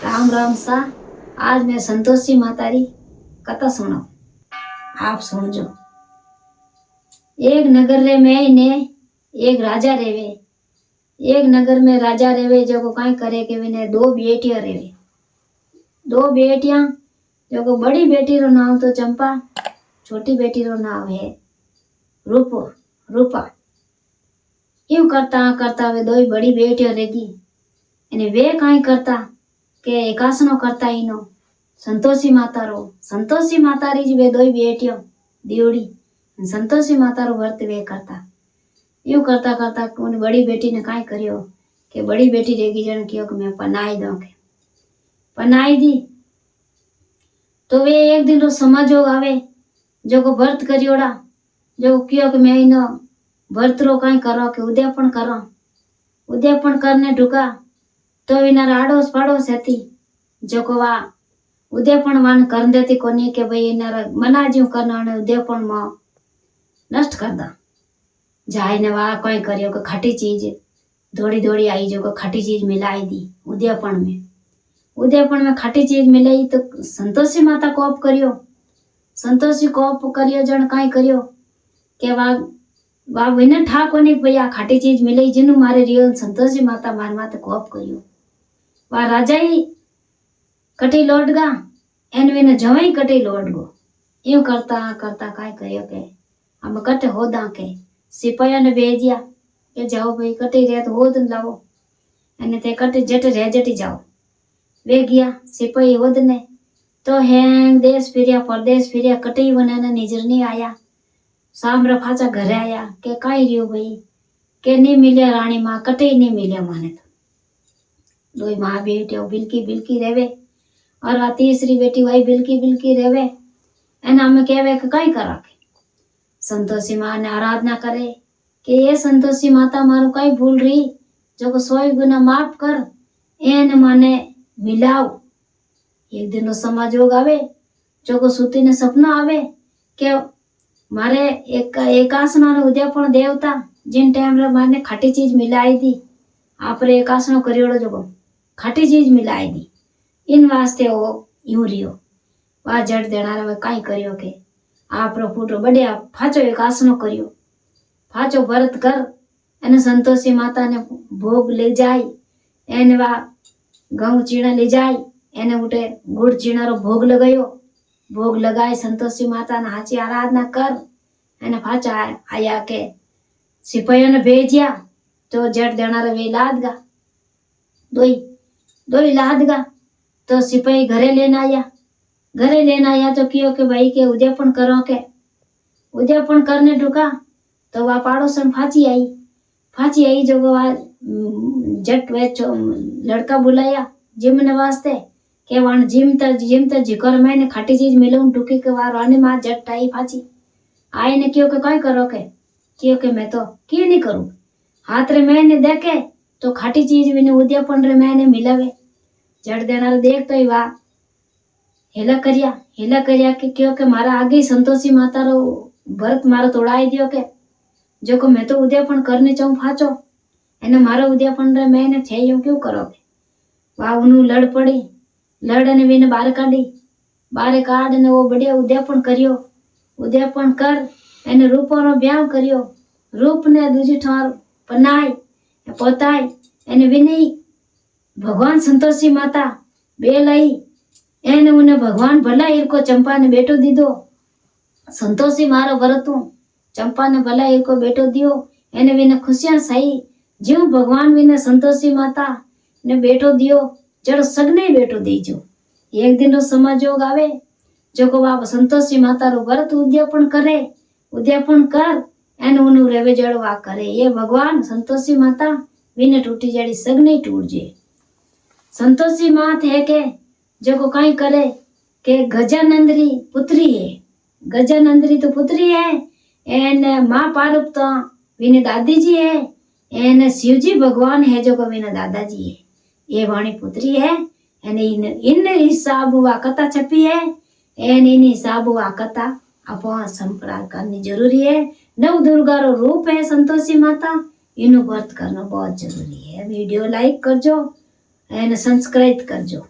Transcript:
राम राम सा। आज मैं संतोषी माता री कथा सुनाऊं, आप सुनजो। एक नगर रे में ने एक राजा रेवे। एक नगर में राजा रेवे जो को काई करे के विने दो बेटियां रेवे। दो बेटियां जो को बड़ी बेटी रो नाम तो चंपा, छोटी बेटी रो नाम है रूपा। यूं करता करता वे दो बड़ी बेटियां रेगी। અને वे काई करता के एकासनो करता इनो संतोषी माता री जी वे दो बेटियों दियोड़ी संतोषी माता रो व्रत वे करता। यूं करता करता उन बड़ी बेटी ने काई करियो के बड़ी बेटी रेगी जन कियो कि मैं पनाई दो के पनाई दी। तो वे एक दिन रो समाजोग आवे जो को व्रत करियोड़ा जो कियो कि मैं इनो व्रत रो काई करो के उद्यापन करने ढुका। तो इना आड़ोस पड़ोस थी जो को वा उद्यापन वान कर देती कोनी के भाई इना मना जीव करना उद्यापन में नष्ट कर दा जाए ने वा कोई करियो के खटी चीज दौड़ी दौड़ी आई जो को खटी चीज मिलाई दी उद्यापन में खटी चीज मिलाई। तो संतोषी माता कोप करियो जन काई करियो के वा विने ठा कोनी भैया खटी चीज मिलाई जिनु मारे रियो संतोषी माता मार माते कोप करियो। वा राजा ही कटी लौट गा एन विने जवाई कटी लौट गो। यूं करता करता काय करियो के हम कटे होदा के सिपाहिया ने भेजिया के जाओ भाई कटी रे तो होद लाओ अने ते कटे जट रे जटी जाओ। वे गया सिपाही होद ने तो हैंग देश फिरिया परदेश फिरिया कटी वने ने नजर नहीं आया। शाम रे फाचा घरे आया के काई रियो भाई के नहीं मिलिया रानी मां कटे नहीं मिलिया माने तो दो मां बेटी बिल्की रेवे और आ तीसरी बेटी वही बिल्की रेवे। एना हमें कहवे के काई करा के संतोषी मां ने आराधना करे कि ये संतोषी माता मारू काई भूल रही जो को 100 गुना माफ कर एन माने मिलाओ। एक दिन समाजोग आवे जो को सूती ने सपना आवे के मारे एकासना ने उद्यापन देवता जिन टाइम रे माने खटी चीज मिलाई दी आपरे एकासनो करियोड़ो जो को खटी चीज मिलाई दी इन वास्ते वो यूं रियो। वा जड़ देना रे काई करियो के आपरो फूटो बढ़िया फाचो एकासनो करियो फाचो व्रत कर एने संतोषी माता ने भोग ले जाई एने वा घऊ चीणा ले जाई एने उठे गुड़ चीणा रो भोग लगाई संतोषी माता ने हाची आराधना कर एने फाचा आया के सिपाहियों ने भेजिया। तो जड़ देना रे वे लाद गा दोई लाद गा। तो सिपाही घरे लेना आया तो कियो के भाई के उद्यापन करने ढुका। तो वा पाड़ोसन फाची आई जो जट वे लड़का बुलाया जिमने वास्ते के वाण जिम त जिकर मैंने खटी चीज मिलूं ढुकी के वा रानी मां जट आई फाची आई ने कियो के काय करो के कियो के मैं तो की नहीं करूं हाथ रे मैंने देखे तो खटी चीज विने उद्यापन रे मैंने मिलावे। जड़ देना देख तो ही वा हेला करिया कि क्यों के मारा आगे संतोषी माता रो भरत मारो तोड़ाई दियो के जो को मैं तो उद्यापन करने चाहूं फाचो एने मारो उद्यापन रे मैंने थे यूं क्यों करोगे। वा उनु लड़ पड़ी लड़ने विने बाहर काढ़ ने वो बढ़िया उद्यापन कर एने रूपो रो ब्याह करियो। रूप ने दूजी ठार पनाई पोताई एने विने भगवान संतोषी माता बेलाई एने उन्हें भगवान भला इरको चंपा ने बेटो दीदो संतोषी मारो व्रतू चंपा ने भला इरको बेटो दियो एने विने खुशियां सही जीव भगवान विने संतोषी माता ने बेटो दियो जड़ सगने बेटो दीजो। एक दिन रो समाजोग आवे जो को बाप संतोषी माता रो व्रत उद्यापन कर एने उनु रेवे जड़ वा करे ये भगवान संतोषी माता विने टूटी जड़ी सगने टूट जे। संतोषी मात है के जो को काई करे के गजानंदरी तो पुत्री है एन मां पार्वती तो विने दादी जी है एन शिवजी भगवान है जो को विने दादाजी है ये वाणी पुत्री है एन इन हिसाब वा कथा छपी है एन इन हिसाब वा कथा अपना संप्रार करनी जरूरी है। नव दुर्गा रो रूप है संतोषी माता इनु व्रत करना बहुत जरूरी है। वीडियो लाइक करजो एंड सब्सक्राइब करजो।